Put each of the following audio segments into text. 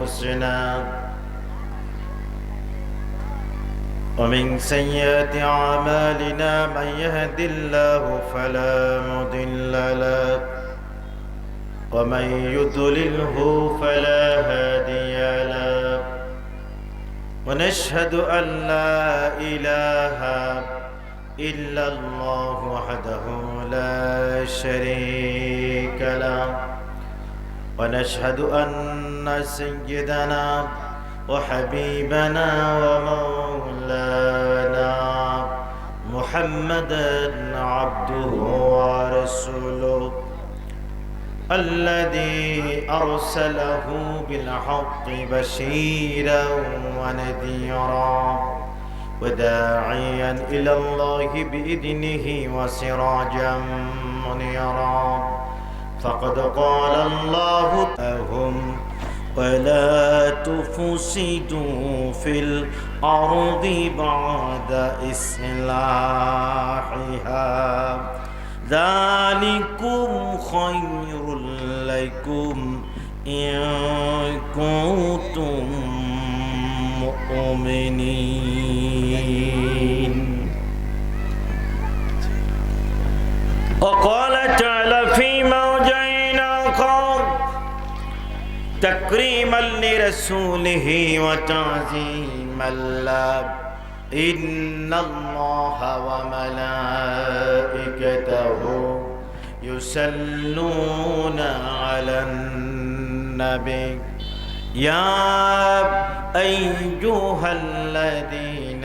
أنفسنا ومن سيئات أعمالنا من يهد الله فلا مضل له ومن يضلله فلا هادي له ونشهد أن لا إله إلا الله وحده لا شريك له ونشهد أن سيدنا وحبيبنا ومولانا محمدا عبده ورسوله الذي أرسله بالحق بشيرا ونذيرا وداعيا إلى الله بإذنه وسراجا منيرا فقد قال الله لهم ولا تفسدوا في الأرض بعد إصلاحها ذلكم خير لكم إن كنتم مؤمنين. وقال تعالى في موضعين آخر تكريما لرسوله وتعظيما له إن الله وملائكته يصلون على النبي يا أيها الذين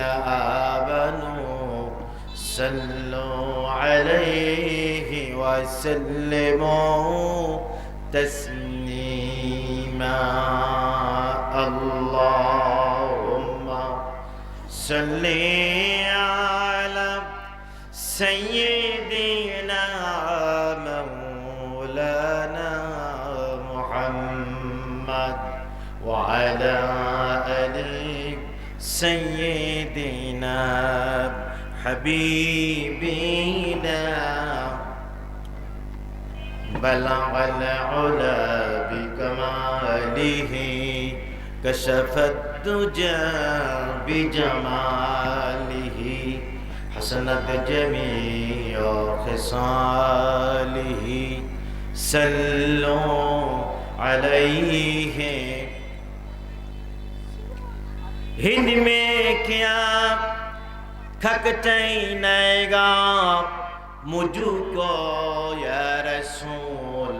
آمنوا صلوا عليه وسلموا تسليما اللهم صل على سيدنا مولانا محمد وعلى آل سيدنا حبيبنا بلغ العلا بكماله كشف الدجى بجماله حسنت جميع خصاله صلوا عليه हिंद में क्या खकटई नएगा मुझको या रसूल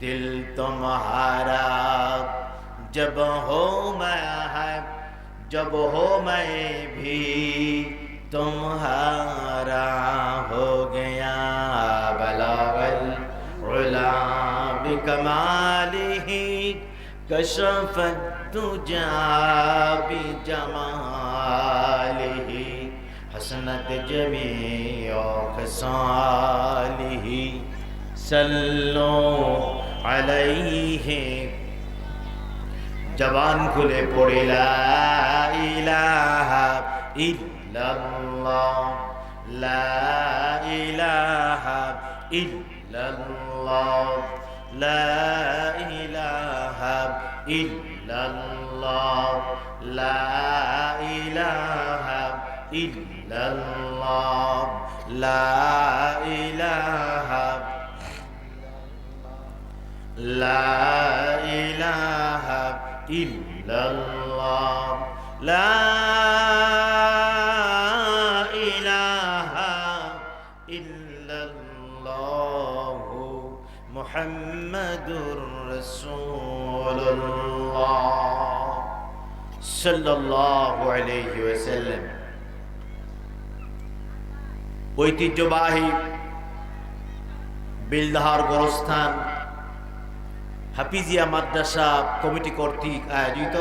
दिल तुम्हारा जब हो मैं है जब हो मैं भी तुम्हारा हो गया बलागल उला बिकमालिही कशफत तुजा बिजमालिही हसनत जमीअ खसालिही सल्लु अलैहि जबान खुले पड़े ला इलाहा इल्लल्लाह ला इलाहा इल्लल्लाह ला इलाहा इल्लल्लाह ला इलाहा इल्लल्लाह ला इलाहा ला इलाहा इल्लल्लाह ला इलाहा इल्लल्लाह मुहम्मदुर रसूलुल्लाह सल्लल्लाहु अलैहि वसल्लम ঐতিহ্যবাহী বিলদাহার গোরস্থান হাফিজিয়া মাদ্রাসা কমিটি কর্তৃক আয়োজিত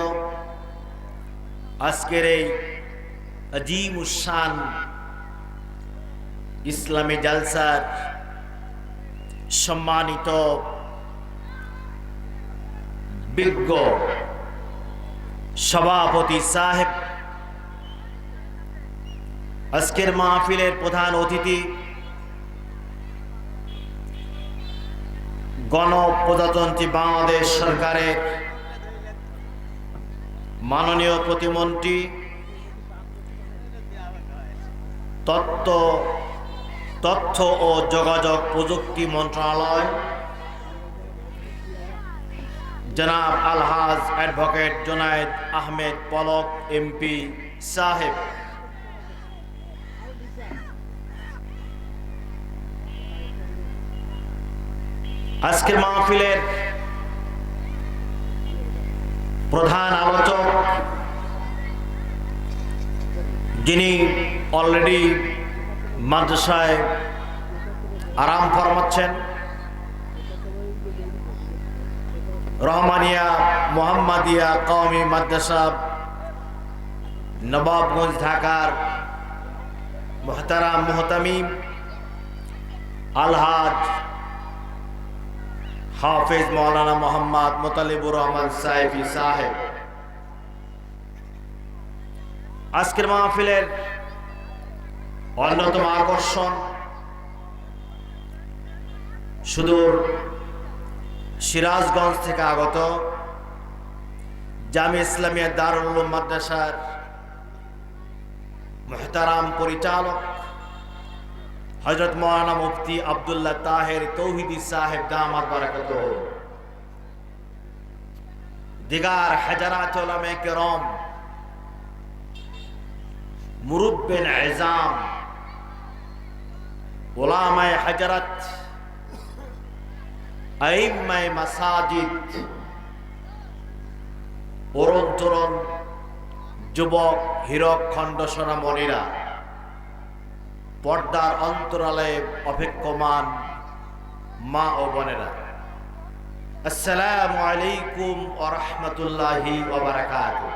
আজকের এই আজিমুশান ইসলামী জালসার সম্মানিত বিজ্ঞ সভাপতি সাহেব, আজকের মাহফিলের প্রধান অতিথি গণপ্রজাতন্ত্রী বাংলাদেশ সরকারের মাননীয় প্রতিমন্ত্রী তথ্য ও যোগাযোগ প্রযুক্তি মন্ত্রণালয় জনাব আলহাজ অ্যাডভোকেট জুনায়েদ আহমেদ পলক এমপি সাহেব, আজকের মাহফিলের প্রধান আলোচক যিনি অলরেডি মাদ্রাসায় আরাম ফরমাচ্ছেন, রহমানিয়া মোহাম্মদিয়া কওমি মাদ্রাসা নবাবগঞ্জ ঢাকার মুহতারাম মুহতামিম আলহাজ হাফেজ মৌলানা মোহাম্মদ মুতালিবুর রহমান সাইফি সাহেব, আজকের মাহফিলের অন্যতম আকর্ষণ সুদূর সিরাজগঞ্জ থেকে আগত জামিয়া ইসলামিয়া দারুল উলুম মাদ্রাসার মুহতারাম পরিচালক হযরত মাওলানা মুফতি আব্দুল্লাহ তাহের তৌহিদি সাহেব দামাত বারাকাতুহু, দিগার হাজারাত উলামায়ে কেরাম, মুরুব্বিন ইজাম, উলামায়ে হাজারাত, আইম্মায়ে মাসাজিদ, অরুণ তরুণ যুবক হীরক খণ্ড সোনামণিরা, পর্দার অন্তরালে অপেক্ষমান মা ও বোনেরা, আসসালামু আলাইকুম ওয়া রাহমাতুল্লাহি ওয়া বারাকাতুহু।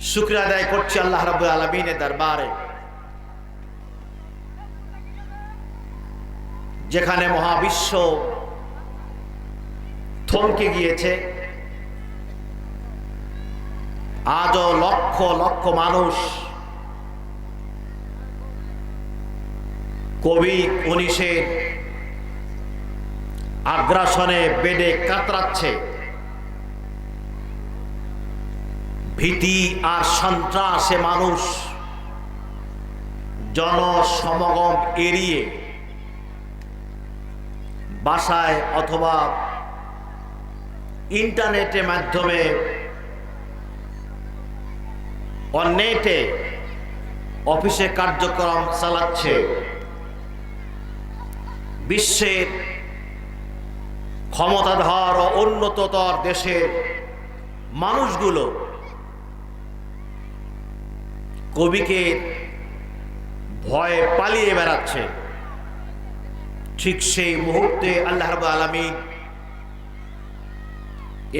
শুকরিয়া আদায় করছি আল্লাহ রাব্বুল আলামিনের দরবারে, যেখানে মহাবিশ্ব থমকে গিয়েছে, আজও লক্ষ লক্ষ মানুষ কোভিড-19 আগ্রাসনে বেডে কাতরাচ্ছে। ভীতি আর সন্ত্রাসে মানুষ জনসমাগম এড়িয়ে বাসায় অথবা ইন্টারনেটের মাধ্যমে নেটে অফিসে কার্যক্রম চালাচ্ছে। বিশ্বের ক্ষমতাধর ও উন্নততর দেশের মানুষগুলো কবিকে ভয়ে পালিয়ে বেড়াচ্ছে। ঠিক সেই মুহূর্তে আল্লাহ রাব্বুল আলামিন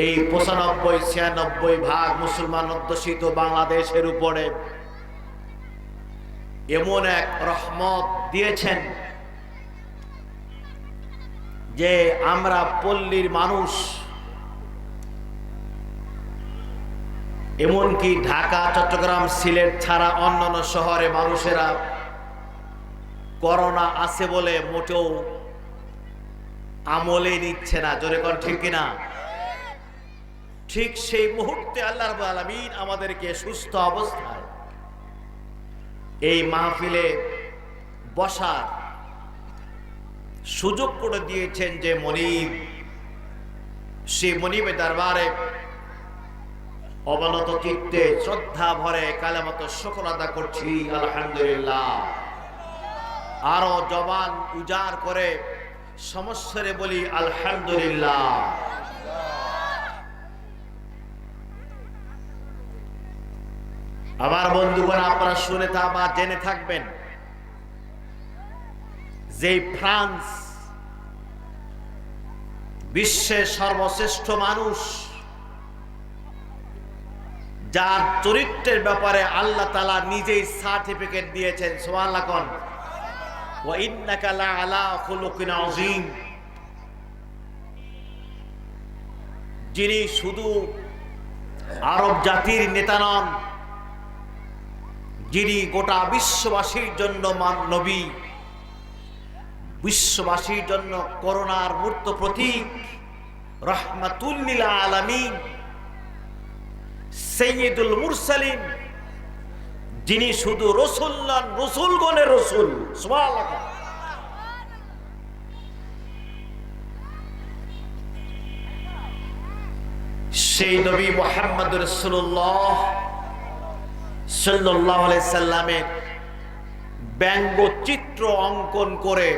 এই 95-96 ভাগ মুসলমান অধ্যুষিত বাংলাদেশের উপরে এমন এক রহমত দিয়েছেন যে আমরা পল্লীর মানুষ, এমনকি ঢাকা, চট্টগ্রাম, সিলেট ছাড়া অন্যান্য শহরে মানুষেরা করোনা আছে বলে মোটেও আমলে নিচ্ছে না। জোরে কর ঠিক কিনা? ঠিক সেই মুহূর্তে আল্লাহ রাব্বুল আলামিন আমাদেরকে সুস্থ অবস্থায় এই মাহফিলে বসার সুযোগ করে দিয়েছেন। যে মনিব, সেই মনিবের দরবারে অবনত চিত্তে শ্রদ্ধা ভরে কালেমত শুকর আদা করছি আলহামদুলিল্লাহ। আরো জবান উজাড় করে সমস্যারে বলি আলহামদুলিল্লাহ। আমার বন্ধুগণ, আপনারা শুনে বা জেনে থাকবেন যে ফ্রান্স বিশ্বের সর্বশ্রেষ্ঠ মানুষ, যার চরিত্রের ব্যাপারে আল্লাহ তাআলা নিজেই সার্টিফিকেট দিয়েছেন। সুবহানাল্লাহ কোন ওয়া ইন্নাকা লাআলা খুলুকিন আযীম। যিনি শুধু আরব জাতির নেতা নন, যিনি গোটা বিশ্ববাসীর জন্য নবী, বিশ্ববাসীর জন্য করোনার মূর্ত প্রতীক, রাহমাতুল লিল আলামিন, সাইয়্যিদুল মুরসালিন, যিনি শুধু রাসূল নন, রাসূলগণের রাসূল। সুবহানাল্লাহ। সেই নবী মুহাম্মদ রাসূলুল্লাহ সাল্লাল্লাহু আলাইহি সাল্লামের ব্যঙ্গচিত্র অঙ্কন করে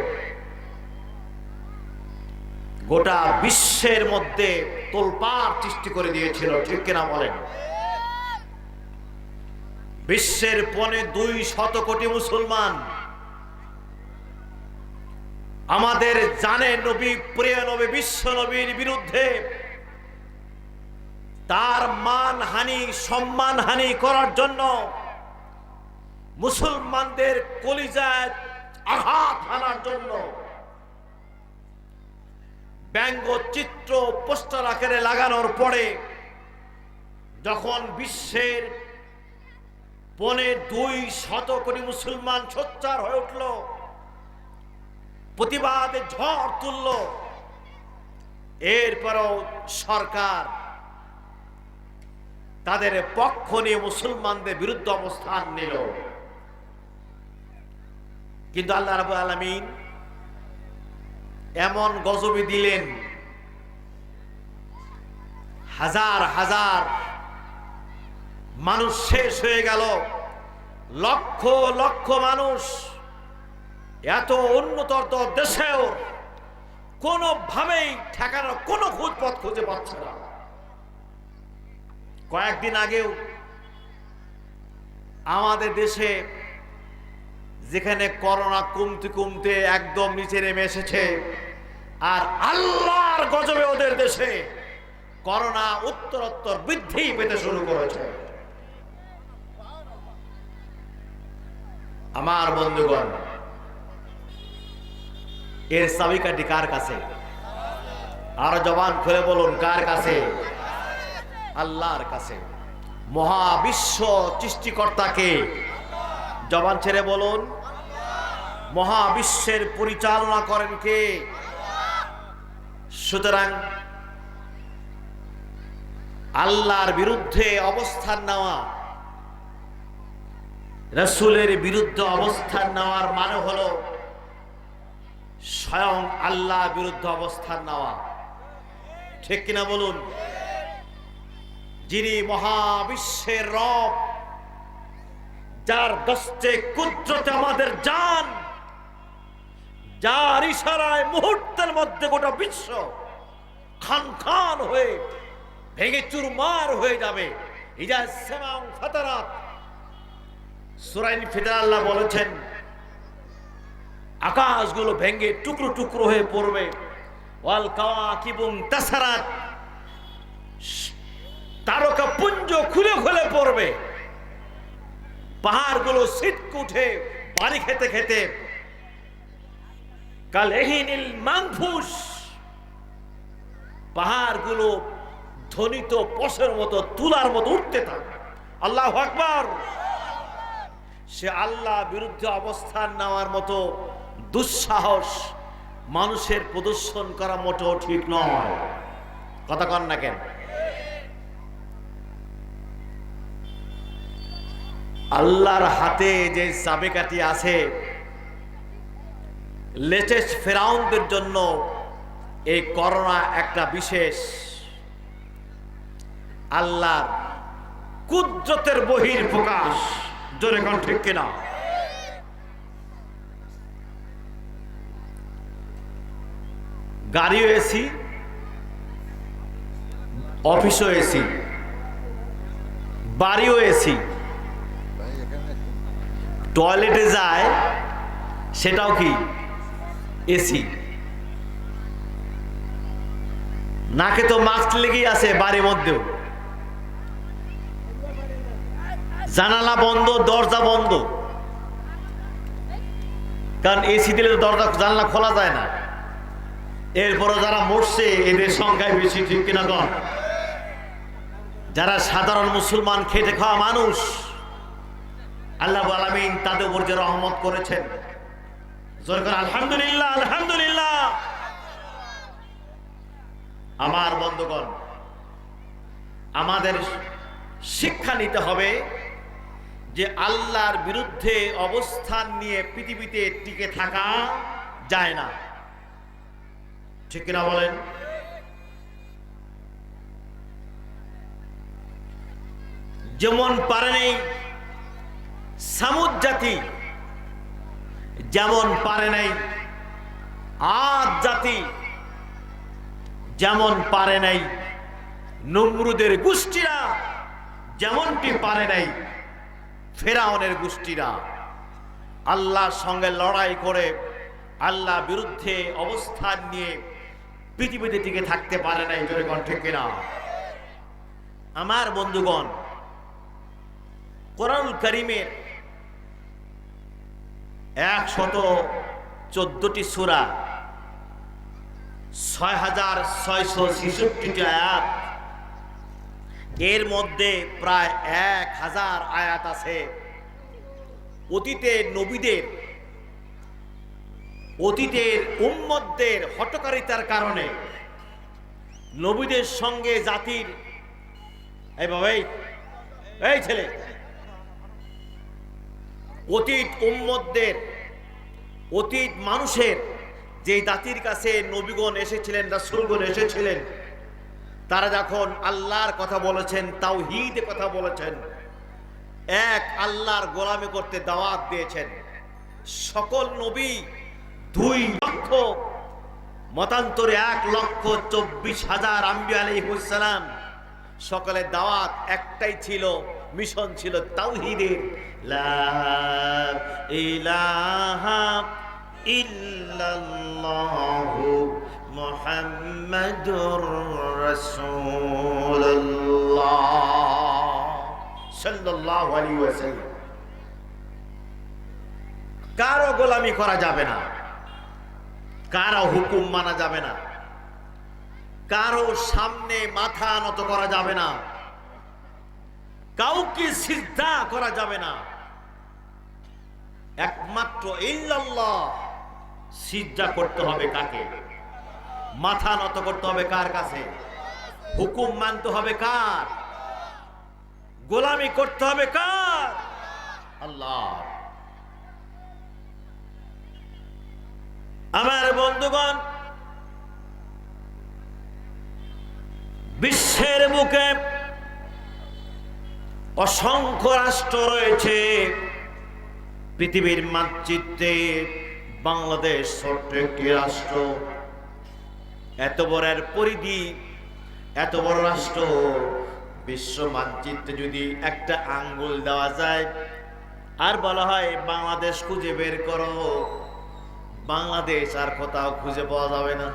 গোটা বিশ্বের মধ্যে তোলপাড় সৃষ্টি করে দিয়েছিল, ঠিক কিনা বলেন? বিশ্বের 250 কোটি মুসলমান আমাদের জানে নবী, প্রিয় নবী, বিশ্ব নবীর বিরুদ্ধে তার মানহানি, সম্মানহানি করার জন্য, মুসলমানদের কলিজায় আঘাত হানার জন্য ব্যঙ্গচিত্র পোস্টার আকারে লাগানোর পরে যখন বিশ্বের 250 কোটি মুসলমান সোচ্চার হয়ে উঠল, প্রতিবাদে ঝড় তুলল, এরপরও সরকার তাদের পক্ষ নিয়ে মুসলমানদের বিরুদ্ধে অবস্থান নিল। কিন্তু আল্লাহ রাব্বুল আলামিন এমন গজবে দিলেন, হাজার হাজার মানুষ শেষ হয়ে গেল, লক্ষ লক্ষ মানুষ এত উন্নত দেশেও কোনোভাবেই ঠেকানোর কোনো পথ খুঁজে পাচ্ছে না। কয়েকদিন আগেও আমাদের দেশে যেখানে করোনা কমতে কমতে একদম নিচে নেমে এসেছে, আর আল্লাহর গজবে ওদের দেশে করোনা উত্তরোত্তর বৃদ্ধি পেতে শুরু করেছে। আমার বন্ধুগণ, এর চাবিকাঠি কার কাছে? আর জবান খুলে বলুন, কার কাছে? আল্লাহর কাছে। মহাবিশ্ব সৃষ্টিকর্তাকে জবান ছেড়ে বলুন, মহাবিশ্বের পরিচালনা করেন কে? সুতরাং আল্লাহর বিরুদ্ধে অবস্থান নেওয়া, রাসূলের বিরুদ্ধে অবস্থান নেওয়ার মানে হলো স্বয়ং আল্লাহর বিরুদ্ধে অবস্থান নেওয়া, ঠিক কিনা বলুন? যিনি মহাবিশ্বের রব, যার দস্তে কুদরতে আমাদের জান, যার ইশারায় মুহূর্তের মধ্যে গোটা বিশ্ব খান খান হয়ে ভেঙে চুরমার হয়ে যাবে। ইজা সামাউ ফাতারাত, সূরা ইনফিতার আল্লাহ বলেছেন আকাশগুলো ভেঙে টুকরো টুকরো হয়ে পড়বে। ওয়াল কাওয়াকিবুন তাসারাত, তারকা পুঞ্জ খুলে খুলে পড়বে। পাহাড়গুলো ছিটকে উঠে বাড়ি খেতে খেতে কালহিনিল মানফুস, পাহাড়গুলো ধ্বনিত পশের মতো, তুলার মতো উঠতে থাকে। আল্লাহু আকবার। সে আল্লাহ বিরুদ্ধে অবস্থান নেওয়ার মতো দুঃসাহস মানুষের প্রদর্শন করা মোটেও ঠিক নয়। কথা কন না কেন? আল্লাহর হাতে যে চাবিকাঠি আছে, লেটেস্ট ফেরাউনদের জন্য এই করোনা একটা বিশেষ আল্লাহর কুদরতের বহির প্রকাশ। জোরে কোন ঠিক কিনা? গাড়িও এসি, অফিসও এসি, বাড়িও এসি, টয়লেটে যায় সেটাও কি এসি। নাকে তো মাস্ক লেগেই আছে, বাড়ির মধ্যেও জানালা বন্ধ, দরজা বন্ধ, কারণ এসি দিলে তো দরজা জানলা খোলা যায় না। এরপরও যারা মরছে এদের সংখ্যায় বেশি, ঠিক কিনা কন? যারা সাধারণ মুসলমান খেটে খাওয়া মানুষ, আল্লাহ আলামিন তাদের উপর যে রহমত করেছেন, জোরে করে আলহামদুলিল্লাহ, আলহামদুলিল্লাহ। আমার বন্ধুগণ, আমাদের শিক্ষা নিতে হবে যে আল্লাহর বিরুদ্ধে অবস্থান নিয়ে পৃথিবীতে টিকে থাকা যায় না। ঠিক কিনা বলেন? যেমন পারে নাই সামুদ জাতি, যেমন পারে নাই আদ জাতি, যেমন পারে নাই নমরুদের গোষ্ঠীরা, যেমনটি পারে নাই ফেরাউনের গোষ্ঠীরা আল্লাহর সঙ্গে লড়াই করে আল্লাহ বিরুদ্ধে অবস্থান নিয়ে পৃথিবীতে টিকে থাকতে পারে নাই। জোরেগণ ঠিক কিনা? আমার বন্ধুগণ, কোরআনুল কারীমের 114টি সূরা, 6666টি আয়াত, এর মধ্যে প্রায় 1000 আয়াত আছে অতীতের নবীদের, অতীতের উম্মতদের হঠকারিতার কারণে নবীদের সঙ্গে জাতির এই ছেলে অতীত উম্মতদের, অতীত মানুষের যে জাতির কাছে নবীগণ এসেছিলেন, রাসূলগণ এসেছিলেন, তারা যখন আল্লাহর কথা বলেছেন, তাওহীদের কথা বলেছেন, এক আল্লাহর গোলামি করতে দাওয়াত দিয়েছেন, সকল নবী 2 লক্ষ, মতান্তরে 1,24,000 আম্বিয়া আলাইহিস সালাম, সকলের দাওয়াত একটাই ছিল, মিশন ছিল তাওহীদের। লা ইলাহা ইল্লাল্লাহু মুহাম্মাদুর রাসূলুল্লাহ সাল্লাল্লাহু আলাইহি ওয়াসাল্লাম। কারো গোলামি করা যাবে না, কারো হুকুম মানা যাবে না, কারো সামনে মাথা নত করা যাবে না, কাউকে সিজদা করা যাবে না। একমাত্র ইল্লাল্লাহ। সিজদা করতে হবে কাকে? মাথা নত করতে হবে কার কাছে? হুকুম মানতে হবে কার? গোলামি করতে হবে কার? আল্লাহ। আমার বন্ধুগণ, বিশ্বের বুকে অসংখ্য রাষ্ট্র রয়েছে। পৃথিবীর মানচিত্রে বাংলাদেশ ছোট্ট একটি রাষ্ট্র। এত বড় পরিধি, এত বড় রাষ্ট্র, বিশ্ব মানচিত্রে যদি একটা আঙ্গুল দেওয়া যায় আর বলা হয় বাংলাদেশ খুঁজে বের করো, বাংলাদেশ আর কোথাও খুঁজে পাওয়া যাবে না।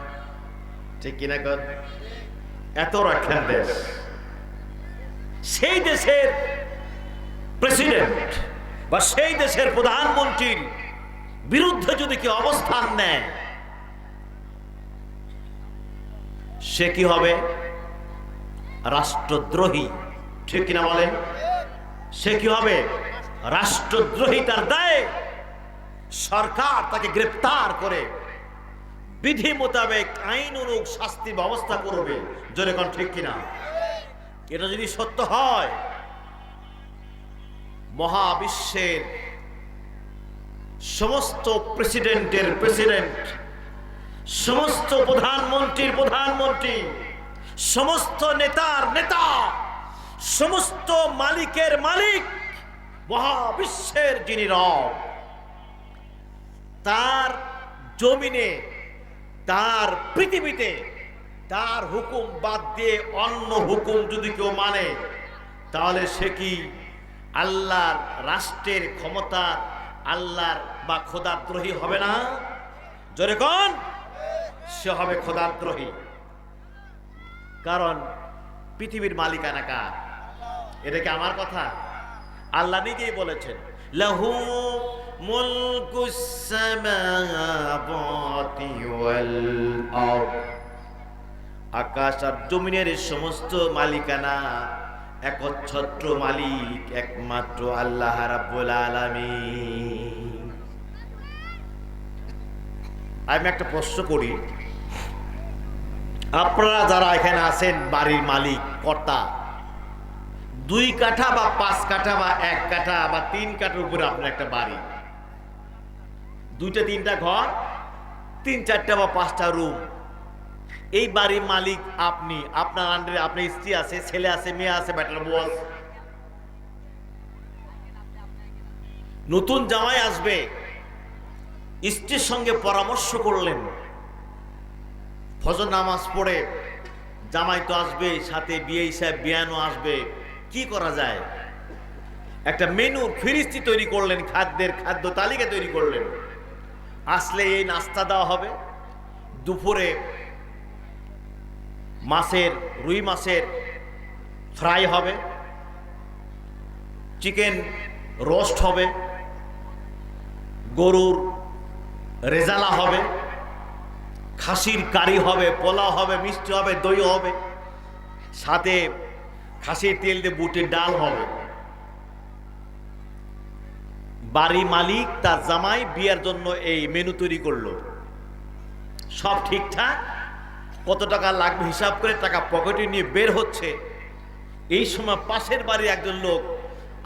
ঠিক কিনা কর? এত রাখান দেশ। সেই দেশের প্রেসিডেন্ট বা সেই দেশের প্রধানমন্ত্রীর বিরুদ্ধে যদি কি অবস্থান নেয়, সে কি হবে? রাষ্ট্রদ্রোহী। ঠিক কিনা বলেন? সে কি হবে? রাষ্ট্রদ্রোহী। তার দায়ে সরকার তাকে গ্রেফতার করে বিধি মোতাবেক আইন অনুযায়ী শাস্তির ব্যবস্থা করবে। জোরে কোন ঠিক কিনা? এটা যদি সত্য হয়, মহাবিশ্বের সমস্ত প্রেসিডেন্টের প্রেসিডেন্ট, সমস্ত প্রধানমন্ত্রীর প্রধানমন্ত্রী, সমস্ত নেতার নেতা, সমস্ত মালিকের মালিক, মহাবিশ্বের যিনি রব, তার জমিনে, তার পৃথিবীতে তার হুকুম বাদ দিয়ে অন্য হুকুম যদি কেউ মানে, তাহলে সে কি আল্লাহর রাষ্ট্রের ক্ষমতা, আল্লাহর বা খোদাদ্রোহী হবে না? জোরে কোন? সে হবে খোদাদ্রোহী। কারণ পৃথিবীর মালিকানা কার? এটা কি আমার কথা? আল্লাহ নিজেই বলেছেন, লাহু মুলকুস সামাওয়াতি ওয়াল আরদ। আকাশ আর জমিনের সমস্ত মালিকানা একচ্ছত্র মালিক একমাত্র আল্লাহ রাব্বুল আলামিন। আমি একটা প্রশ্ন করি, আপনারা যারা এখানে আছেন বাড়ির মালিক কর্তা, 2 কাঠা বা 5 কাঠা বা 1 কাঠা বা 3 কাঠার উপরে আপনার একটা বাড়ি, 2টা 3টা ঘর, 3-4টা বা 5টা রুম। এই বাড়ির মালিক আপনি, আপনার আন্ডারে আপনার স্ত্রী আছে, ছেলে আছে, মেয়ে আছে, বেটার বউ আছে। নতুন জামাই আসবে, স্ত্রীর সঙ্গে পরামর্শ করলেন, ফজর নামাজ পড়ে জামাই তো আসবে, সাথে বিয়ে সাহেব বিয়ানও আসবে, কি করা যায়? একটা মেনু ফিরিস্তি তৈরি করলেন, খাদ্য তালিকা তৈরি করলেন। আসলে এই নাস্তা দেওয়া হবে, দুপুরে রুই মাছের ফ্রাই হবে, চিকেন রোস্ট হবে, গরুর রেজালা হবে, খাসির কারি হবে, পোলাও হবে, মিষ্টি হবে, দই হবে, সাথে খাসির তেল দিয়ে বুটের ডাল হবে। বাড়ি মালিক তার জামাই বিয়ের জন্য এই মেনু তৈরি করলো, সব ঠিকঠাক। কত টাকা লাগবে হিসাব করে টাকা পকেটে নিয়ে বের হচ্ছে। এই সময় পাশের বাড়ির একজন লোক,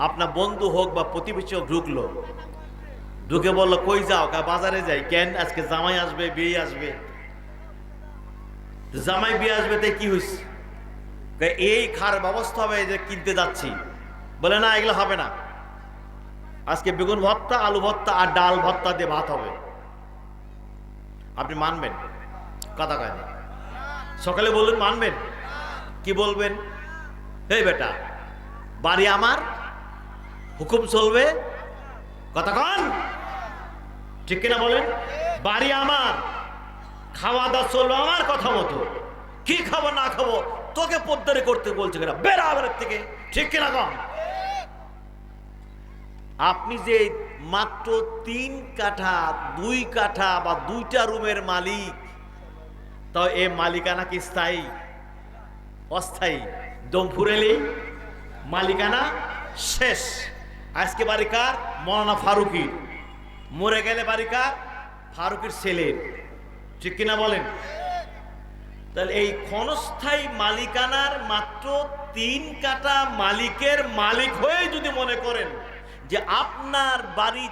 আপনার বন্ধু হোক বা প্রতিবেশী হোক, ঢুকলো, ঢুকে বললো, কই যাও? বাজারে যাই। কেন? আজকে জামাই আসবে, বিয়ে আসবে। জামাই বিয়ে আসবে, তাই কি হয়েছে? এই খাওয়ার ব্যবস্থা হবে, যে কিনতে যাচ্ছি। বলে, না, এগুলো হবে না, আজকে বেগুন ভর্তা, আলু ভর্তা আর ডাল ভর্তা দিয়ে ভাত হবে। আপনি মানবেন? কথা কয় না। সকালে বললেন মানবেন, কি বলবেন? এই বেটা, বাড়ি আমার, হুকুম চলবে, কথা কন, ঠিক কিনা বলেন? বাড়ি আমার, খাওয়া দাওয়া চলবে আমার কথা মতো, কি খাবো না খাবো তোকে পদ্মারে করতে বলছে কিনা, বেড়া বেড়ার থেকে, ঠিক কিনা কন? আপনি যে মাত্র 3 কাঠা, 2 কাঠা বা 2টা রুমের মালিক, তো এই মালিকানা কি স্থায়ী? অস্থায়ী। দম ফুরেলেই মালিকানা শেষ। আজকে বাড়ি কার? মৌলানা ফারুকীর। মরে গেলে বাড়ি কার? ফারুকের ছেলের, ঠিক কিনা বলেন? তাহলে এই ক্ষণস্থায়ী মালিকানার মাত্র 3 কাঠা মালিকের মালিক হয়ে যদি মনে করেন যে আপনার বাড়ি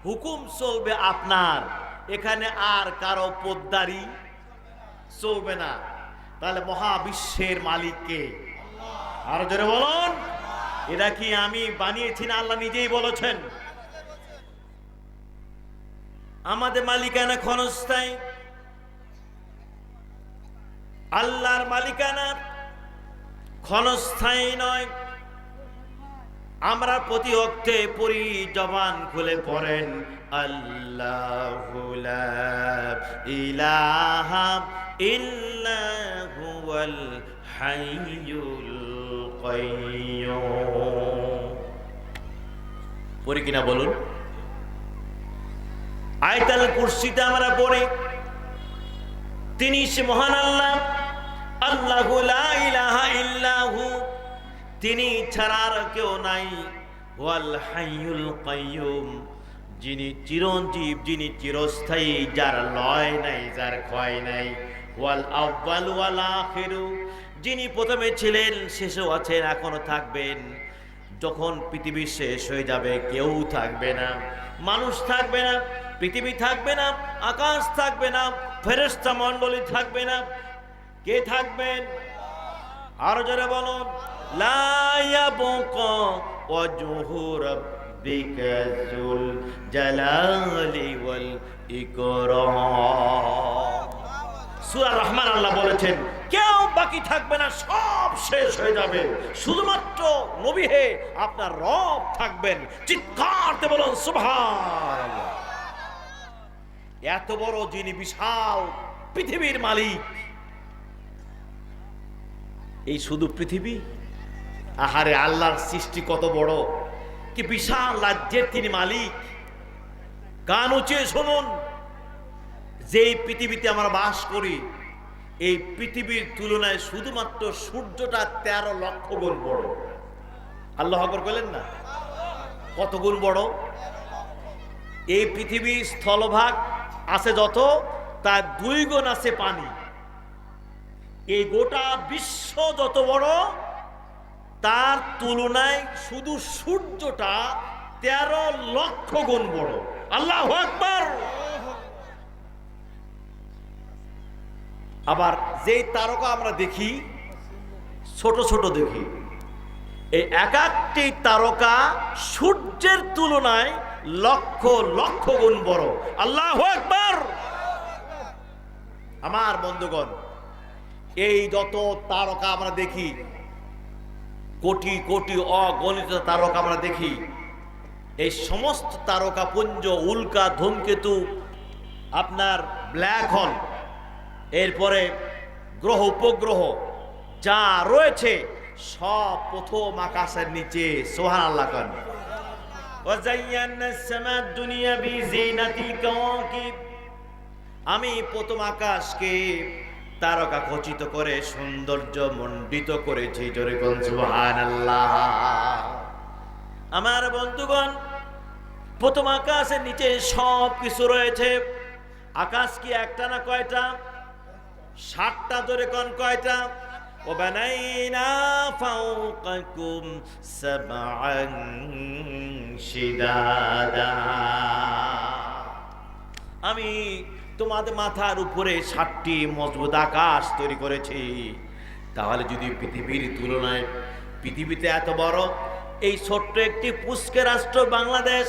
হুকুম চলবে আপনার, এখানে আর কারো পোদ্দারি চলবে না, তাহলে মহাবিশ্বের মালিককে আরো জোরে বলুন। এটা কি আমি বানিয়েছি না আল্লাহ নিজেই বলেছেন? আমাদের মালিকানা ক্ষণস্থায়ী, আল্লাহর মালিকানা ক্ষণস্থায়ী নয়। আমরা প্রতি ওয়াক্তে পড়ি, জবান খুলে পড়েন, আল্লাহু লা ইলাহা ইল্লা হুয়াল হাইয়ুল কাইয়্যুম। পড়ি কিনা বলুন? আয়াতুল কুরসিতে আমরা পড়ি, তিনি সে মহান আল্লাহ, আল্লাহু লা ইলাহা ইল্লাহু, তিনি ছাড়া আর কেউ নাই, ওয়াল হাইয়ুল কাইয়্যুম, যিনি চিরঞ্জীব, যিনি চিরস্থায়ী, যার লয় নাই, যার ক্ষয় নাই, ওয়াল আউয়াল ওয়াল আখিরু, যিনি প্রথমে ছিলেন, শেষেও আছেন, এখনো থাকবেন। যখন পৃথিবী শেষ হয়ে যাবে, কেউ থাকবে না, মানুষ থাকবে না, পৃথিবী থাকবে না, আকাশ থাকবে না, ফেরেশতা মণ্ডলী থাকবে না, কে থাকবেন? আরো জোরে বলুন, লা ইয়াবকা ওয়াজহু রাব্বিকা যুল জালালি ওয়াল ইকরাম। সূরা রহমান আল্লাহ বলেছেন, কেউ বাকি থাকবে না, সব শেষ হয়ে যাবে, শুধুমাত্র নবী হে আপনার রব থাকবেন। চিৎকার দিয়ে বলুন সুবহানাল্লাহ। এত বড় যিনি বিশাল পৃথিবীর মালিক, এই শুধু পৃথিবী, আহারে আল্লাহর সৃষ্টি কত বড়, কি বিশাল রাজ্যের তিনি মালিক। কান উঁচিয়ে শুনুন, যেই পৃথিবীতে আমরা বাস করি, এই পৃথিবীর তুলনায় শুধুমাত্র সূর্যটা 13 লক্ষ গুণ বড়। আল্লাহু আকবার বলেন না? কত গুণ বড়? এই পৃথিবীর স্থলভাগ আছে যত, তার 2 গুণ আছে পানি। এই গোটা বিশ্ব যত বড়, তার তুলনায় শুধু সূর্যটা 13 লক্ষ গুণ বড়। আল্লাহু আকবার। আবার যেই তারকা আমরা দেখি ছোট ছোট দেখি, এই এক একটি তারকা সূর্যের তুলনায় লক্ষ লক্ষ গুণ বড়। আল্লাহু আকবার। আমার বন্ধুগণ, এই যত তারকা আমরা দেখি, কোটি কোটি অগণিত তারকা আমরা দেখি, এই সমস্ত তারকা পুঞ্জ, উল্কা, ধূমকেতু, আপনার ব্ল্যাক হোল, এরপরে গ্রহ উপগ্রহ যা রয়েছে সব প্রথম আকাশের নিচে। সুবহানাল্লাহ খান। আমি প্রথম আকাশকে তারকা খচিত করে সৌন্দর্য মণ্ডিত করেছি। জোরে কোন সুবহানাল্লাহ। আমার বন্ধুগণ, প্রথম আকাশের নিচে সব কিছু রয়েছে। আকাশ কি একটা না কয়টা? 7টা। জোরে কোন কয়টা? وبنينا فوقكم سبعا شدادا। আমি তোমাদের মাথার উপরে 7টি মজবুত আকাশ তৈরি করেছি। তাহলে যদি পৃথিবীর তুলনায়, পৃথিবীতে এত বড় এই ছোট্ট একটি পুষ্কে রাষ্ট্র বাংলাদেশ,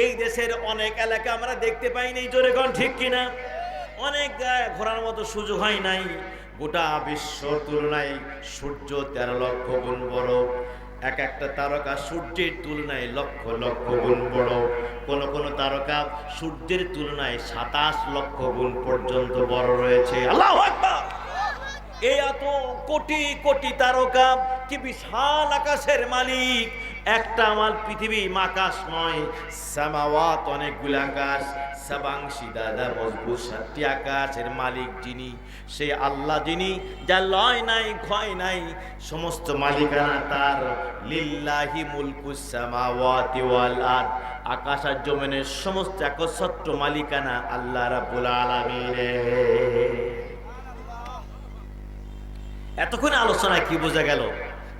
এই দেশের অনেক এলাকা আমরা দেখতে পাই নাই। জোরে কোন ঠিক কিনা? অনেক জায়গায় ঘোরার মতো সুযোগ হয় নাই। গোটা বিশ্বর তুলনায় সূর্য 13 লক্ষ গুণ বড়। এক একটা তারকা সূর্যের তুলনায় লক্ষ লক্ষ গুণ বড়। কোন কোন তারকা সূর্যের তুলনায় 27 লক্ষ গুণ পর্যন্ত বড় রয়েছে। আল্লাহু আকবার। এই এত কোটি কোটি তারকা, কি বিশাল আকাশের মালিক। একটা আমার পৃথিবী আকাশ নয়, সামাওয়াত অনেকগুলো আকাশ। সাবাংশি দাদা মজবুত 7টি আকাশের মালিক যিনি, সেই আল্লাহ যিনি, যা লয় নাই ক্ষয় নাই, সমস্ত মালিকানা তার। লিল্লাহি মুলকুস সামাওয়াতি ওয়াল আরদ। আকাশ আর জমিনের সমস্ত একচ্ছত্র মালিকানা আল্লাহ রাব্বুল আলামিনের। এতক্ষণ আলোচনায় কি বোঝা গেল?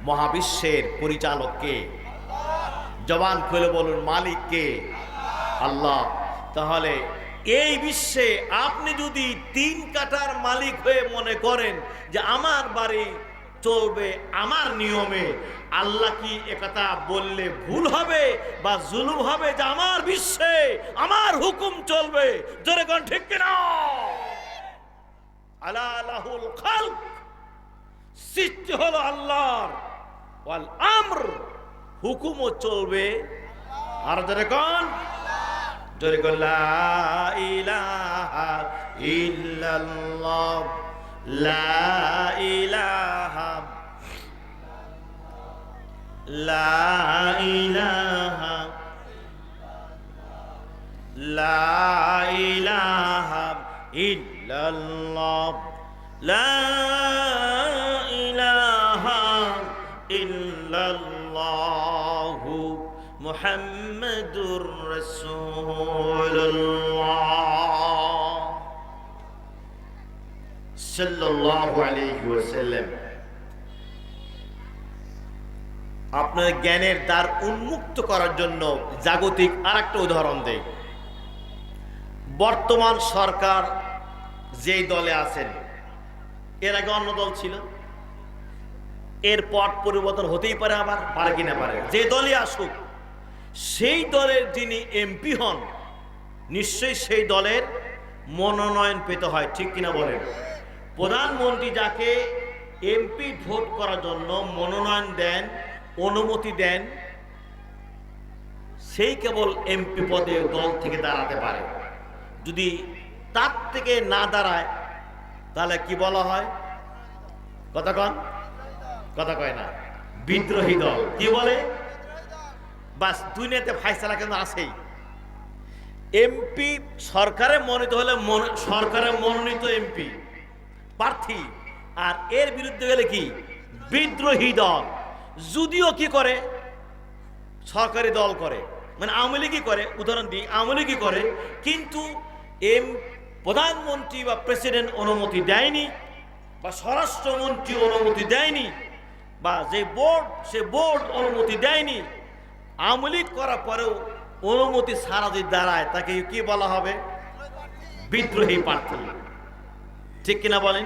মহাবিশ্বের পরিচালক কে? জবান খুলে বলুন, মালিক কে? আল্লাহ। তাহলে এই বিশ্বে আপনি যদি 3 কাঠার মালিক হয়ে মনে করেন যে আমার বাড়ি চলবে আমার নিয়মে, আল্লাহ কি একথা বললে ভুল হবে বা জুলুম হবে যে আমার বিশ্বে আমার হুকুম চলবে? জোরে কোন ঠিক কিনা? আলা লাহুল খালক। সৃষ্টি হলো আল্লাহর, ওয়াল আমর, হুকুমও চলবে। আর জোরে কোন? জোরে কোন লা ইলাহা ইল্লাল্লাহ, লা ইলাহা, লা ইলাহা, লা ইলাহা ইল্লাল্লাহ, লা ইলাহা ইল্লাল্লাহু মুহাম্মাদুর রাসূলুল্লাহ সাল্লাল্লাহু আলাইহি ওয়াসাল্লাম। আপনার জ্ঞানের দ্বার উন্মুক্ত করার জন্য জাগতিক আরেকটা উদাহরণ দেই। বর্তমান সরকার যেই দলে আছেন, এর আগে অন্য দল ছিল, এর পট পরিবর্তন হতেই পারে, আবার পারে কিনা পারে। যে দলই আসুক, সেই দলের যিনি এমপি হন, নিশ্চয়ই সেই দলের মনোনয়ন পেতে হয়, ঠিক কিনা বলেন? প্রধানমন্ত্রী যাকে এমপি ভোট করার জন্য মনোনয়ন দেন, অনুমতি দেন, সেই কেবল এমপি পদে দল থেকে দাঁড়াতে পারে। যদি তার থেকে না দাঁড়ায় তাহলে কি বলা হয়? কথা কন, কথা কয় না, বিদ্রোহী দল। কি বলে? বাস দুনিয়াতে ফায়সালা কিন্তু আছেই। এমপি সরকারে মনোনীত হলে সরকারের মনোনীত এমপি প্রার্থী, আর এর বিরুদ্ধে গেলে কি? বিদ্রোহী দল। যদিও কি করে? সরকারি দল করে, মানে আওয়ামী লীগই করে। উদাহরণ দিই, আওয়ামী লীগই করে, কিন্তু প্রধানমন্ত্রী বা প্রেসিডেন্ট অনুমতি দেয়নি, বা স্বরাষ্ট্রমন্ত্রী অনুমতি দেয়নি, বা যে বোর্ড সে বোর্ড অনুমতি দেয়নি, আওয়ামী লীগ করার পরেও অনুমতি ছাড়া যদি দাঁড়ায় তাকে কি বলা হবে? বিদ্রোহী প্রার্থী। ঠিক কিনা বলেন?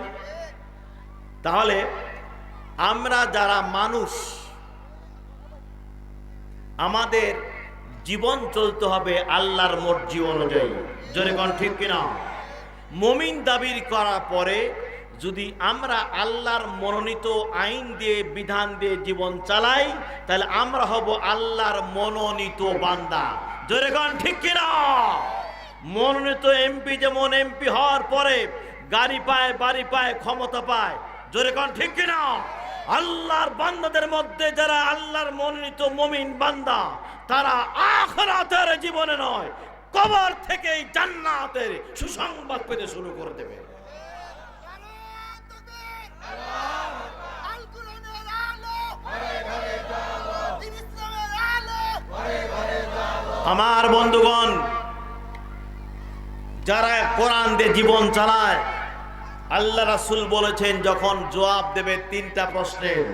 তাহলে আমরা যারা মানুষ, আমাদের জীবন চলতে হবে আল্লাহর মর্জি অনুযায়ী। জোরে কোন ঠিক কিনা? মুমিন দাবি করার পরে যদি আমরা আল্লাহর মনোনীত আইন দিয়ে, বিধান দিয়ে জীবন চালাই, তাহলে আমরা হব আল্লাহর মনোনীত বান্দা। জোরে কোন ঠিক কিনা? মনোনীত এমপি যেমন এমপি হওয়ার পরে গাড়ি পায়, বাড়ি পায়, ক্ষমতা পায়। জোরে কোন ঠিক কিনা? আল্লাহর বান্দাদের মধ্যে যারা আল্লাহর মনোনীত মুমিন বান্দা, তারা আখিরাতের জীবনে নয়, কবর থেকেই জান্নাতের সুসংবাদ পেতে শুরু করে দেবে। আমার বন্ধুগণ, যারা কোরআন দিয়ে জীবন চালায়, আল্লাহ রাসূল বলেছেন যখন জবাব দেবে 3টা প্রশ্নের,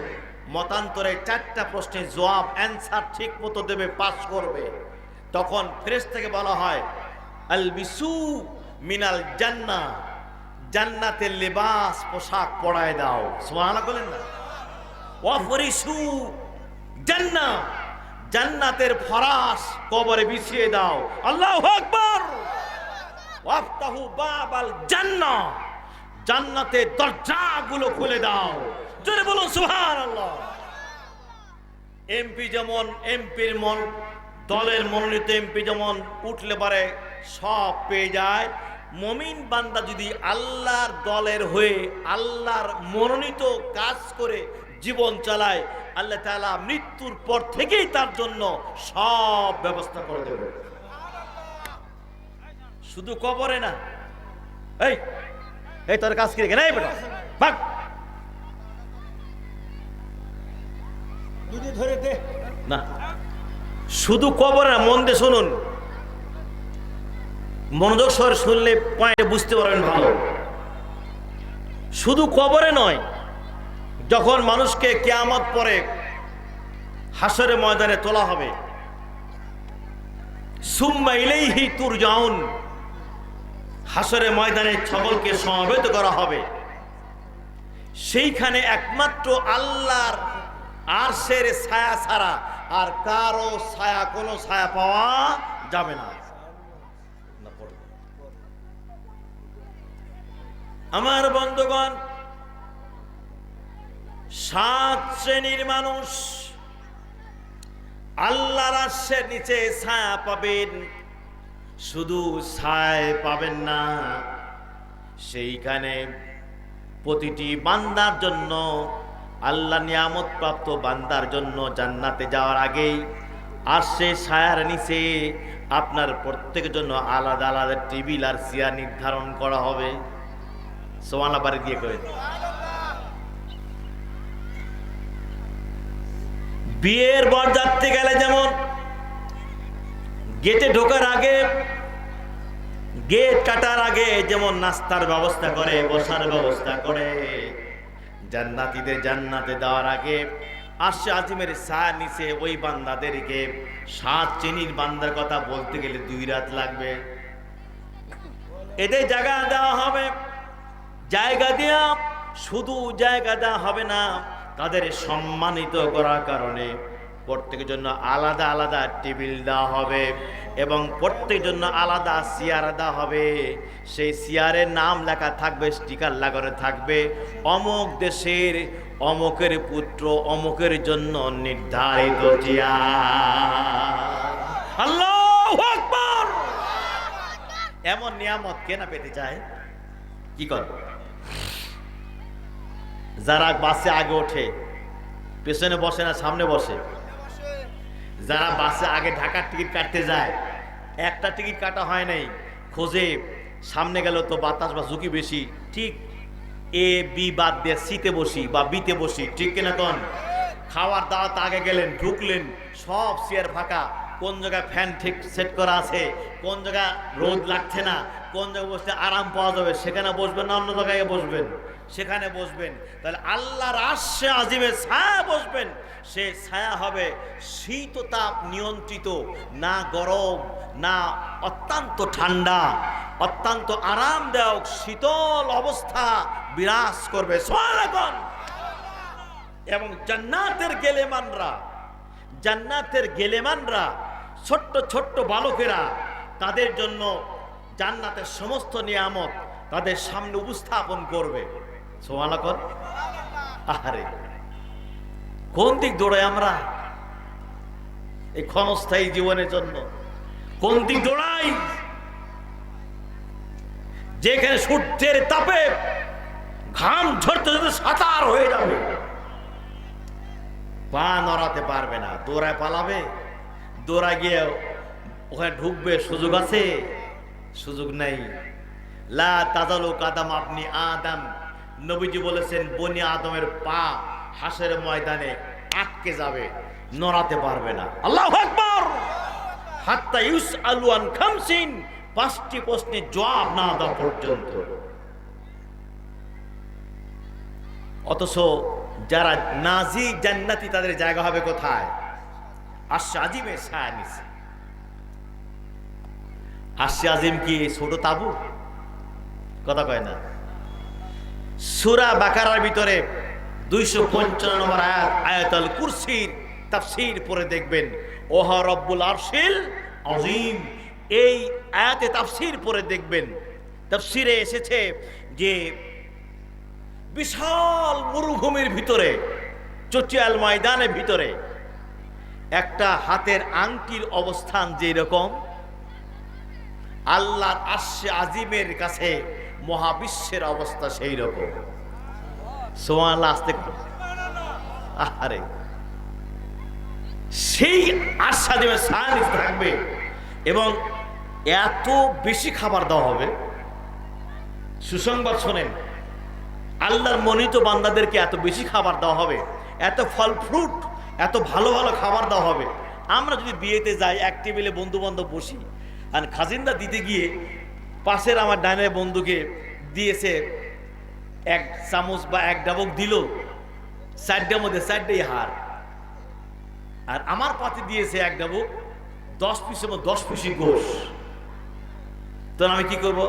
মতান্তরে 4টা প্রশ্নের জবাব অ্যানসার ঠিক মতো দেবে, পাস করবে, তখন ফেরেশতাকে বলা হয় আল বিসু মিনাল জান্নাহ, জান্নাতের লেবাস, পোশাক পরায় দাও। সুবহানাল্লাহ বলেন না? ওয়া ফরিসু জান্নাহ, জান্নাতের ফরাশ কবরে বিছিয়ে দাও। আল্লাহু আকবার। ওয়াফতাহু বাবাল জান্নাহ, জান্নাতের দরজাগুলো খুলে দাও। জোরে বলুন সুবহানাল্লাহ। এমপি যেমন এমপির দলের মনোনীত এমপি যেমন উঠলে পারে সব পেয়ে যায়, মুমিন বান্দা যদি আল্লাহর দলের হয়ে আল্লাহর মনোনীত কাজ করে জীবন চালায়, আল্লাহ তাআলা মৃত্যুর পর থেকেই তার জন্য সব ব্যবস্থা করে দেবে। শুধু কবরে না। এই এই তোর কাজ কি রেখে নাই বেটা, ভাগ দুধে ধরে দে না। শুধু কবরে না, মন দিয়ে শুনুন, মনোযোগ সহকারে শুনলে পয়েন্ট বুঝতে পারবেন ভালো। শুধু কবরে নয়, যখন মানুষকে কিয়ামত পরে হাসরের ময়দানে তোলা হবে, সুম্মা ইলাইহি তুরজাউন, হাসরের ময়দানে সকলকে সমবেত করা হবে। সেইখানে একমাত্র আল্লাহর আরশের ছায়া ছাড়া আর কারো ছায়া, কোনো ছায়া পাওয়া যাবে না। আমার বন্ধুগণ, 7 শ্রেণীর মানুষ আল্লাহর আরশের নিচে ছায়া পাবেন। শুধু ছায়া পাবেন না, সেইখানে প্রতিটি বান্দার জন্য, আল্লাহ নিয়ামত প্রাপ্ত বান্দার জন্য জান্নাতে যাওয়ার আগেই আরশে ছায়ার নিচে আপনার প্রত্যেকের জন্য আলাদা আলাদা টেবিল আর চেয়ার নির্ধারণ করা হবে। সুবহানাল্লাহ বাড়ি দিয়ে করেন। বিয়ের বরযাত্রী গেলে যেমন গেটে ঢোকার আগে, গেট কাটার আগে যেমন নাস্তার ব্যবস্থা করে, বসার ব্যবস্থা করে, জান্নাতীদের জান্নাতে দেওয়ার আগে আরশে আজিমের ছায়ার নিচে ওই বান্দাদেরকে 7 শ্রেণীর বান্দার কথা বলতে গেলে 2 রাত লাগবে। এদের জায়গা দেওয়া হবে। জায়গা দেওয়া, শুধু জায়গা দেওয়া হবে না, তাদের সম্মানিত করার কারণে প্রত্যেকের জন্য আলাদা আলাদা টেবিল দেওয়া হবে এবং প্রত্যেকের জন্য আলাদা চেয়ার দেওয়া হবে। সেই চেয়ারের নাম লেখা থাকবে, স্টিকার লাগানো থাকবে, অমুক দেশের অমুকের পুত্র অমুকের জন্য নির্ধারিত চেয়ার। আল্লাহু আকবার। এমন নিয়ামত কে না পেতে চায়? কি কর? যারা বাসে আগে ওঠে, পেছনে বসে না, সামনে বসে। যারা বাসে আগে ঢাকার টিকিট কাটতে যায়, একটা টিকিট কাটা হয় নাই, খোঁজে, সামনে গেল তো বাতাস বা ঝুঁকি বেশি, ঠিক এ বি বাদ দিয়ে সিতে বসি বা বিতে বসি, ঠিক কিনা? কোন খাওয়ার দাওয়াত আগে গেলেন, ঢুকলেন, সব চেয়ার ফাঁকা, কোন জায়গায় ফ্যান ঠিক সেট করা আছে, কোন জায়গায় রোদ লাগছে না, কোন জায়গায় বসতে আরাম পাওয়া যাবে সেখানে বসবেন না অন্য জায়গায় বসবেন। সেখানে বসবেন। তাহলে আল্লাহর আরশে আজিমে ছায়া বসবেন, সে ছায়া হবে শীততাপ নিয়ন্ত্রিত, না গরম না অত্যন্ত ঠান্ডা, অত্যন্ত আরামদায়ক শীতল অবস্থা বিরাজ করবে। সুবহানাল্লাহ। এবং জান্নাতের গেলেমানরা ছোট্ট ছোট্ট বালকেরা, তাদের জন্য জান্নাতের সমস্ত নিয়ামত তাদের সামনে উপস্থাপন করবে। সুবহানাল্লাহ। আহারে, কোন দিক দৌড়াই আমরা এই ক্ষণস্থায়ী জীবনের জন্য? কোন দিক দৌড়াই? যেখানে সূর্যের তাপে ঘাম ঝরতে ঝরতে সাঁতার হয়ে যাবে, পা নড়াতে পারবে না, দৌড়ায় পালাবে, দৌড়া গিয়ে ওখানে ঢুকবে, সুযোগ আছে? সুযোগ নাই। লা তাজালু কাদাম আপনি আদম, নবীজি বলেছেন বনি আদমের পা হাসরের ময়দানে আটকে যাবে, নড়াতে পারবে না। আল্লাহু আকবার। হাত্তা ইউসআলু আন খামসিন, 5টি প্রশ্নের জবাব না দেওয়া পর্যন্ত। অথচ যারা নাজি জান্নাতি, তাদের জায়গা হবে কোথায়? আরশে আজিমের ছায়া নিচে। আরশে আজিম কি ছোট তাবু? কথা কয় না। সূরা বাকারার ভিতরে 255 নম্বর আয়াত, আয়াতুল কুরসির তাফসীর পড়ে দেখবেন, ওহা রব্বুল আরশিল আজিম। এই আয়াতে তাফসীর পড়ে দেখবেন, তাফসীরে এসেছে যে বিশাল মরুভূমির ভিতরে, চটিয়াল ময়দানের ভিতরে একটা হাতের আংটির অবস্থান যেরকম, আল্লাহর আরশে আজিমের কাছে মহাবিশ্বের অবস্থা সেই রকম। সুবহানাল্লাহ। আস্তে করে। আরে, সেই আরশে আজিমের ছায়া নিচে থাকবে এবং এত বেশি খাবার দেওয়া হবে। সুসংবাদ শোনেন, আল্লাহর মনোনীত বান্দাদেরকে এত বেশি খাবার দেওয়া হবে, এত ফল ফ্রুট, এত ভালো ভালো খাবার দেওয়া হবে। আমরা যদি বিয়েতে যাই, এক টেবিলে বন্ধু বান্ধব বসি, আর খাজিন্দা দিতে গিয়ে পাশের আমার ডাইনের বন্ধুকে দিয়েছে 1 চামচ বা 1 ডাবক দিল, 4টার মধ্যে 4টাই হার, আর আমার পাতে দিয়েছে 1 ডাবক, 10 পিসের মধ্যে 10 পিসই গোশ। তো আমি কি করব?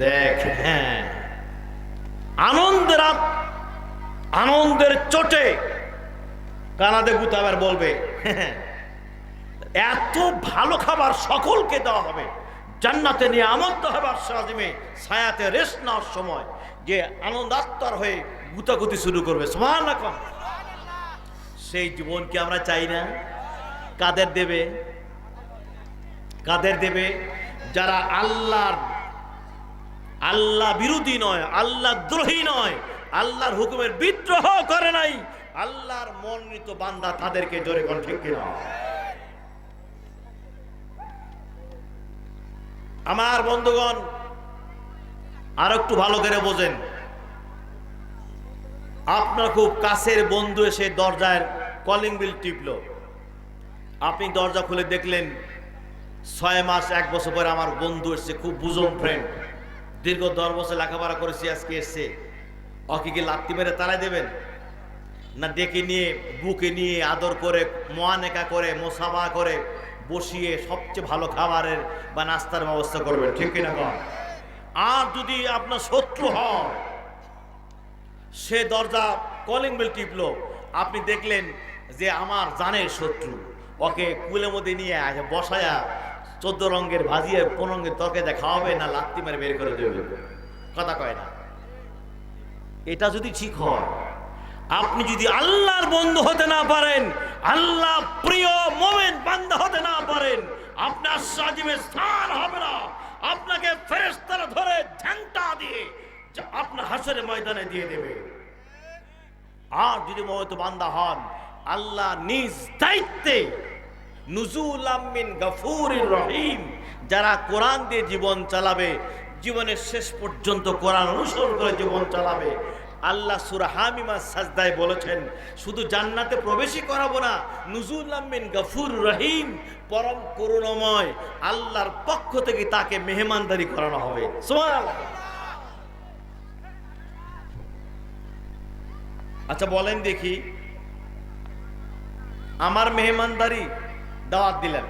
দেখ, হ্যাঁ, আনন্দের চোটে কানাদে গুতাবার বলবে, এত ভালো খাবার সকলকে দেওয়া হবে, জান্নাতে নিয়ে আমন্ত হবে আরশে আজিমে ছায়াতে রেস্ট নেওয়ার সময়, যে আনন্দাত্মার হয়ে গুতাগুতি শুরু করবে। সুবহানাল্লাহ। সেই জীবন কি আমরা চাই না? কাদের দেবে? কাদের দেবে? যারা আল্লাহ বিরোধী নয়, আল্লাহ দ্রোহী নয়, আল্লাহর হুকুমের বিদ্রোহ করে নাই, আল্লাহর মনোনীত বান্দা, তাদেরকে জোরে কোন ঠিক কিনা? আমার বন্ধুগণ, আর একটু ভালো করে বোঝেন। আপনার খুব কাছের বন্ধু এসে দরজার কলিং বেল টিপলো, আপনি দরজা খুলে দেখলেন 6 মাস 1 বছর পরে আমার বন্ধু এসছে, খুব বুঝুন ফ্রেন্ড, দীর্ঘ 10 বছর লেখাপড়া করেছি, আজকে এসছে। ওকে কি লাত্তি মেরে তাড়াই দেবেন? না ডেকে নিয়ে বুকে নিয়ে আদর করে মোয়ানেকা করে মোসাফা করে বসিয়ে সবচেয়ে ভালো খাবারের বা নাস্তার ব্যবস্থা করবেন, ঠিক কিনা? আর যদি আপনার শত্রু হয়, সে দরজা কলিং বেল টিপলো, আপনি দেখলেন যে আমার জানের শত্রু, ওকে কুলের মধ্যে নিয়ে বসায়া 14 রঙের ভাজিয়ে 15 রঙের তরকারি খাওয়াবে, না লাত্তি মেরে বের করে দেবে? কথা কয় না। এটা যদি ঠিক হয়, আপনি যদি আল্লাহর বন্ধু হতে না পারেন, আল্লাহ প্রিয় মুমিন বান্দা হতে না পারেন, আপনার আরশে আজিমের স্থান হবে না। আপনাকে ফেরেশতারা ধরে ঝাঁটা দিয়ে আপনার হাসরের ময়দানে দিয়ে দেবে। আর যদি মনোনীত বান্দা হন, আল্লাহ নিজ দায়িত্বে নুজুলাম মিন গফুরির রহিম, যারা কোরআন দিয়ে জীবন চালাবে, জীবনের শেষ পর্যন্ত কোরআন অনুসরণ করে জীবন চালাবে, আল্লাহ সূরা হামিমা সাজদায় বলেছেন, শুধু জান্নাতে প্রবেশই করাবো না, নুজুলাম মিন গফুর রহিম, পরম করুণাময় আল্লাহর পক্ষ থেকে তাকে মেহমানদারি করানো হবে। সুবহানাল্লাহ। আচ্ছা বলেন দেখি, আমার মেহমানদারি দাওয়াত দিলেন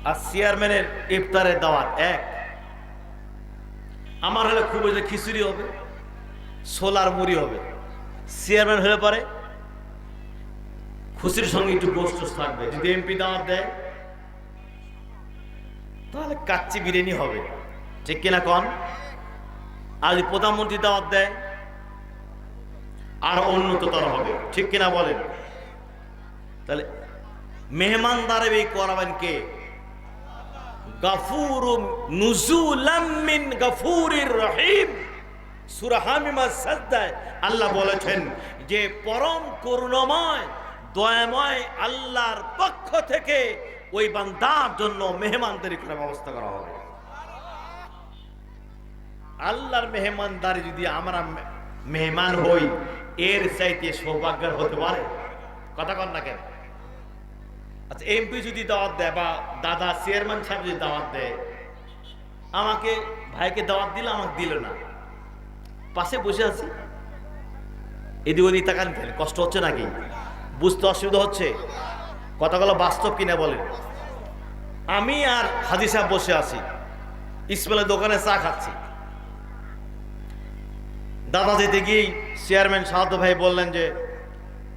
আর চেয়ারম্যানের ইফতারের দাওয়াত এক। আমার হলে খুব হলে খিচুড়ি হবে, ছোলার মুড়ি হবে। চেয়ারম্যান হলে পরে খুশির সঙ্গে একটু গোস্ত থাকবে। যদি এমপি দাওয়াত দেয় তাহলে কাচ্চি বিরিয়ানি হবে, ঠিক কিনা কন? আর যদি প্রধানমন্ত্রী দাওয়াত দেয় আর উন্নততর হবে, ঠিক কিনা বলেন? তাহলে মেহমানদারি করাবেন কে? গাফুরুম নুজুলাম মিন গাফুরির রহিম। সূরা হামিমা সাজদায় আল্লাহ বলেছেন যে পরম করুণাময় দয়াময় আল্লাহর পক্ষ থেকে ওই বান্দার জন্য মেহমানদারি করার ব্যবস্থা করা হবে। আল্লাহর মেহমানদারি যদি আমরা মেহমান হই, এর চাইতে সৌভাগ্যের হতে পারে? কথা কন না কেন? আচ্ছা এমপি যদি দাওয়াত দেয় বা দাদা চেয়ারম্যান সাহেব যদি দাওয়াত দেয়, আমাকে ভাইকে দাওয়াত দিল, আমাকে দিল না, পাশে বসে আছি, এদিক ওদিক তাকান কেন? কষ্ট হচ্ছে নাকি? বুঝতে অসুবিধা হচ্ছে? কথাগুলো বাস্তব কিনা বলেন? আমি আর হাজি সাহেব বসে আছি, ইসমাইলের দোকানে চা খাচ্ছি। দাদা যেতে গিয়েই চেয়ারম্যান সাহাদ্দ ভাই বললেন যে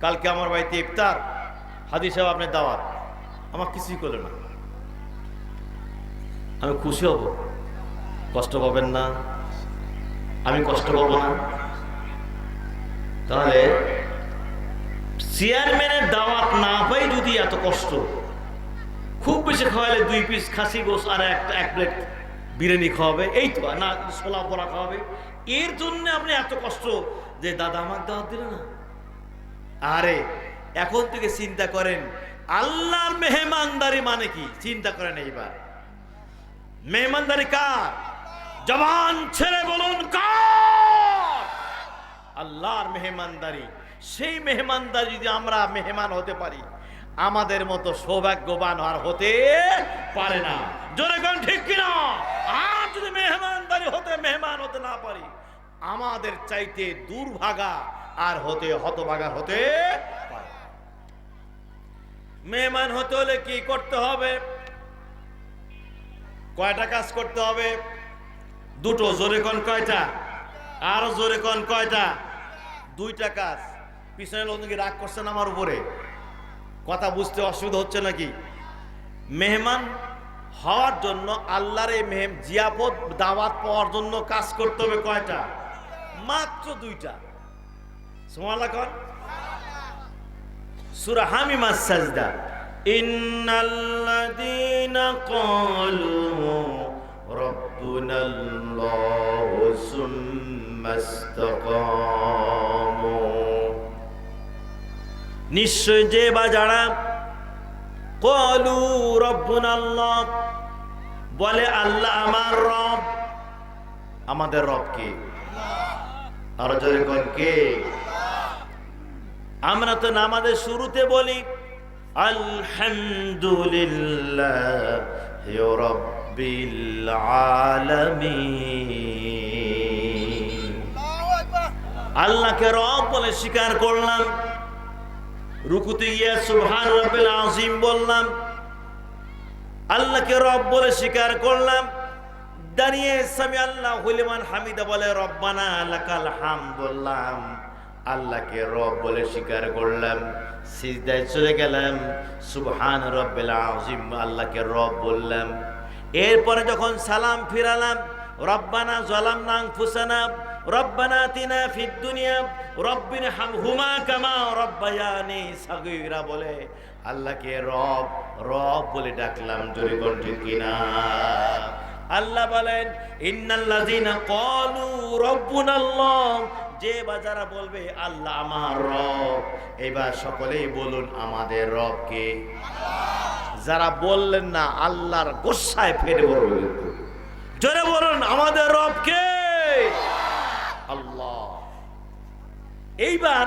কালকে আমার বাড়িতে ইফতার, হাজি সাহেব আপনার দাওয়াত। আমার কিছুই করলো না। আমি খুশি হব? কষ্ট পাবেন না? আমি কষ্ট পাবো না? তাহলে চেয়ারম্যানের দাওয়াত না পাই যদি এত কষ্ট, খুব বেশি খাওয়ালে 2 পিস খাসি গোস আর এক প্লেট বিরিয়ানি খাওয়াবে, এই তো না, ছোলা পোড়া খাওয়াবে, এর জন্য আপনি এত কষ্ট যে দাদা আমাকে দাওয়াত দিল না। আরে এখন থেকে চিন্তা করেন আল্লাহর মেহমানদারি মানে কি? চিন্তা করেন এইবার। মেহমানদারি কার? জবান ছেড়ে বলুন কার? আল্লাহর মেহমানদারি। সেই মেহমানদারি যদি আমরা মেহমান হতে পারি, আমাদের মতো সৌভাগ্যবান আর হতে পারে না। জোরে কোন ঠিক কিনা? আর যদি মেহমান হতে না পারি, আমাদের চাইতে দুর্ভাগা আর হতভাগা হতে পারে। মেহমান হতে হলে কি করতে হবে? কয়টা কাজ করতে হবে? দুটো। জোরে কোন কয়টা? আরো জোরে কোন কয়টা? 2টা কাজ। পিছনে লোক নাকি রাগ করছেন আমার উপরে, কথা বুঝতে অসুবিধা হচ্ছে নাকি? মেহমান হওয়ার জন্য আল্লাহর এই জিয়াফত দাওয়াত পাওয়ার জন্য কাজ করতে হবে কয়টা? মাত্র 2টা। সুবহানাল্লাহ কোন? সূরা হামিমা সাজদা, ইন্নাল্লাযীনা ক্বালু রাব্বুনাল্লাহু সুম্মা ইসতাকামু। নিশ্চয় যে বা যারা ক্বালু রাব্বুনাল্লাহ বলে আল্লাহ আমার রব। আমাদের রব কে? আর জোরে কোন কে? আমরা তো নামাজের শুরুতে বলি আলহামদুলিল্লাহি রাব্বিল আলামিন। আল্লাহকে রব বলে স্বীকার করলাম। রুকুতে গিয়ে সুবহান রাব্বিল আযীম বললাম, আল্লাহকে রব বলে স্বীকার করলাম। দাঁড়িয়ে সামি আল্লাহু লিমান হামিদা বলে রব্বানা লাকাল হামদ বললাম, আল্লাহকে রব বলে স্বীকার করলাম। সিজদায় চলে গেলাম, সুবহান রাব্বিল আযীম, আল্লাহকে রব বললাম। এরপরে যখন সালাম ফিরালাম, রব্বানা যালামনা আনফুসানা রব্বানা আতিনা ফিদ দুনিয়া রব্বিরহামহুমা কামা রব্বায়ানি সাগীরা বলে আল্লাহকে রব রব বলে ডাকলাম। জোরে কোন ঠিক কিনা? আল্লাহ বলেন ইন্নাল্লাযীনা ক্বালু রাব্বুনাল্লাহ, যে বা যারা বলবে আল্লাহ আমার রব, এবার সকলেই বলুন আমাদের রব কে? যারা বললেন না আল্লাহর গোসায় ফেরে বলুন, জোরে বলুন আমাদের রব কে? আল্লাহ। এইবার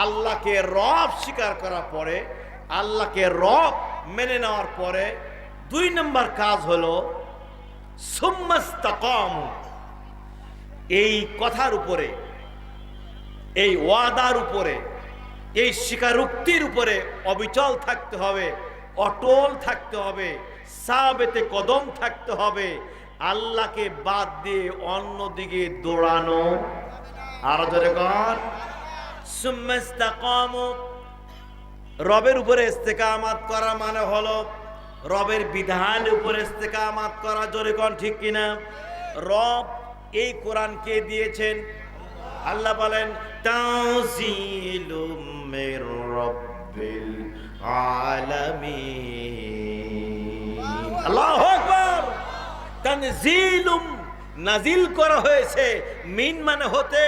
আল্লাহকে রব স্বীকার করার পরে, আল্লাহকে রব মেনে নেওয়ার পরে 2 নম্বর কাজ হলো সুম্মাস্তাকামু। এই কথার উপরে এই ওয়াদার উপরে, এই স্বীকারোক্তির উপরে অবিচল থাকতে হবে, অটল থাকতে হবে, সাবেতে কদম থাকতে হবে। আল্লাহকে বাদ দিয়ে অন্যদিকে দৌড়ানো, আরো জোরে কর, সুম্মাস্তাকামু। রবের উপরে ইস্তেকামাত করা মানে হলো রবের বিধানের উপরে ইস্তেকামাত করা। জোরে কর ঠিক কিনা? রব এই কোরআন কে দিয়েছেন? আল্লাহ বলেন তানজিলুম মির রাব্বিল আলামিন। আল্লাহু আকবার। তানজিলুম নাজিল করা হয়েছে, মিন মানে হতে,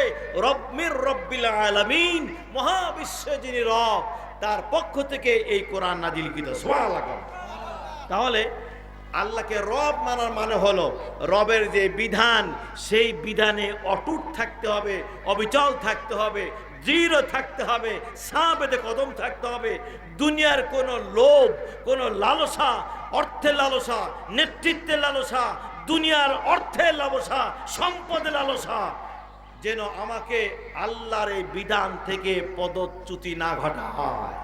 রব্বির রব্বিল আলামিন মহাবিশ্ব যিনি রব তার পক্ষ থেকে এই কোরআন নাজিলকৃত। সুবহানাল্লাহ। তাহলে আল্লাহকে রব মানার মানে হলো রবের যে বিধান সেই বিধানে অটুট থাকতে হবে, অবিচল থাকতে হবে, দৃঢ় থাকতে হবে, সাবেতে কদম থাকতে হবে। দুনিয়ার কোনো লোভ, কোনো লালসা, অর্থের লালসা, নেতৃত্বের লালসা, দুনিয়ার অর্থের লালসা, সম্পদের লালসা যেন আমাকে আল্লাহর এই বিধান থেকে পদচ্যুতি না ঘটায়।